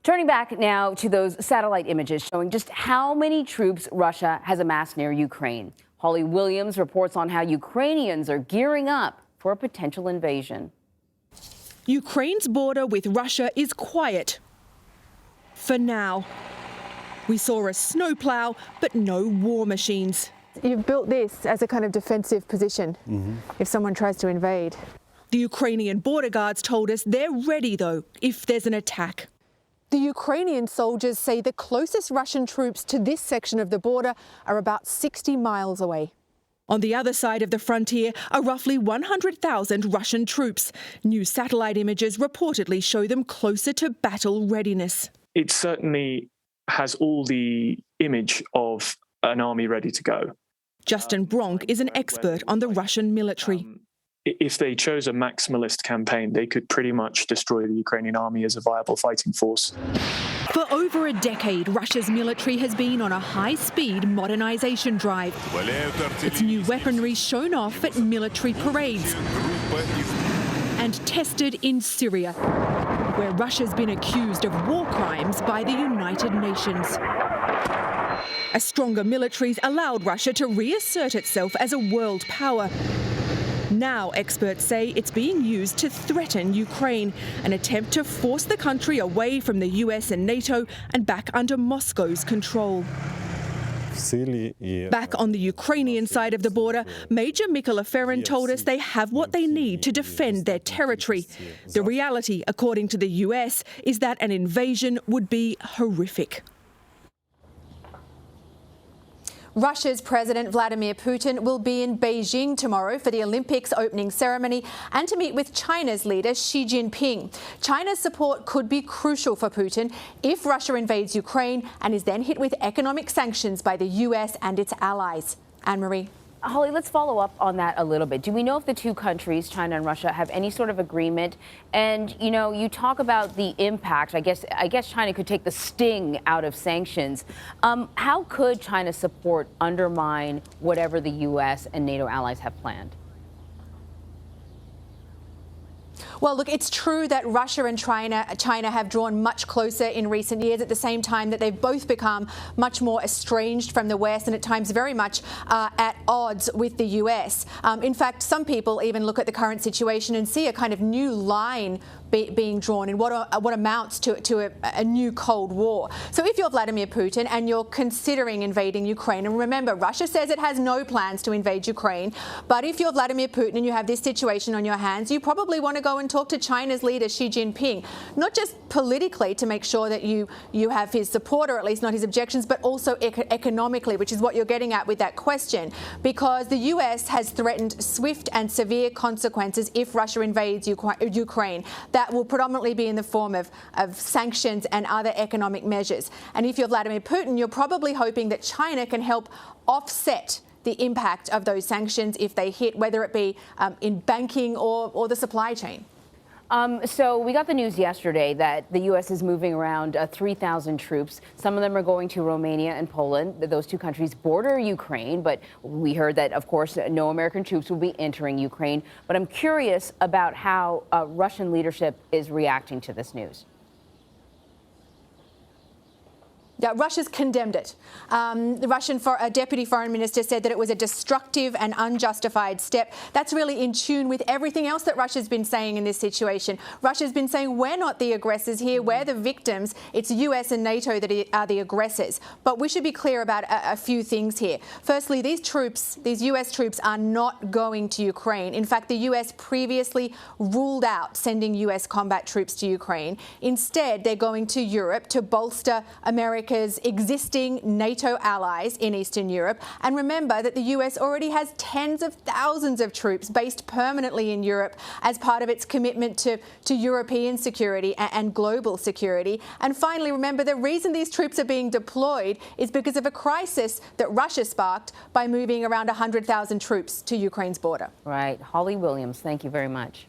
Turning back now to those satellite images showing just how many troops Russia has amassed near Ukraine. Holly Williams reports on how Ukrainians are gearing up for a potential invasion. Ukraine's border with Russia is quiet. For now. We saw a snowplow, but no war machines. You've built this as a kind of defensive position if someone tries to invade. The Ukrainian border guards told us they're ready, though, if there's an attack. The Ukrainian soldiers say the closest Russian troops to this section of the border are about 60 miles away. On the other side of the frontier are roughly 100,000 Russian troops. New satellite images reportedly show them closer to battle readiness. It certainly has all the image of an army ready to go. Justin Bronk is an expert on the Russian military. If they chose a maximalist campaign, they could pretty much destroy the Ukrainian army as a viable fighting force. For over a decade, Russia's military has been on a high-speed modernization drive. Its new weaponry shown off at military parades and tested in Syria, where Russia's been accused of war crimes by the United Nations. A stronger military's allowed Russia to reassert itself as a world power. Now, experts say it's being used to threaten Ukraine, an attempt to force the country away from the US and NATO and back under Moscow's control. Back on the Ukrainian side of the border, Major Mykola Ferran told us they have what they need to defend their territory. The reality, according to the US, is that an invasion would be horrific. Russia's President Vladimir Putin will be in Beijing tomorrow for the Olympics opening ceremony and to meet with China's leader Xi Jinping. China's support could be crucial for Putin if Russia invades Ukraine and is then hit with economic sanctions by the US and its allies. Anne-Marie. Holly, let's follow up on that a little bit. Do we know if the two countries, China and Russia, have any sort of agreement? And, you know, you talk about the impact. I guess China could take the sting out of sanctions. How could China's support undermine whatever the U.S. and NATO allies have planned? Well, look, it's true that Russia and China have drawn much closer in recent years, at the same time that they've both become much more estranged from the West and at times very much at odds with the US. In fact, some people even look at the current situation and see a kind of new line being drawn in what amounts to a new Cold War. So if you're Vladimir Putin and you're considering invading Ukraine, and remember, Russia says it has no plans to invade Ukraine, but if you're Vladimir Putin and you have this situation on your hands, you probably want to go and talk to China's leader Xi Jinping, not just politically to make sure that you have his support, or at least not his objections, but also economically, which is what you're getting at with that question, because the US has threatened swift and severe consequences if Russia invades Ukraine. That will predominantly be in the form of sanctions and other economic measures. And if you're Vladimir Putin, you're probably hoping that China can help offset the impact of those sanctions if they hit, whether it be in banking or the supply chain. So we got the news yesterday that the U.S. is moving around 3,000 troops. Some of them are going to Romania and Poland. Those two countries border Ukraine, but we heard that, of course, no American troops will be entering Ukraine. But I'm curious about how Russian leadership is reacting to this news. Yeah, Russia's condemned it. The Russian deputy foreign minister said that it was a destructive and unjustified step. That's really in tune with everything else that Russia's been saying in this situation. Russia's been saying we're not the aggressors here, we're the victims. It's US and NATO that are the aggressors. But we should be clear about a few things here. Firstly, these US troops are not going to Ukraine. In fact, the US previously ruled out sending US combat troops to Ukraine. Instead, they're going to Europe to bolster America's existing NATO allies in Eastern Europe. And remember that the US already has tens of thousands of troops based permanently in Europe as part of its commitment to European security and global security. And finally, remember, the reason these troops are being deployed is because of a crisis that Russia sparked by moving around 100,000 troops to Ukraine's border. Right. Holly Williams, thank you very much.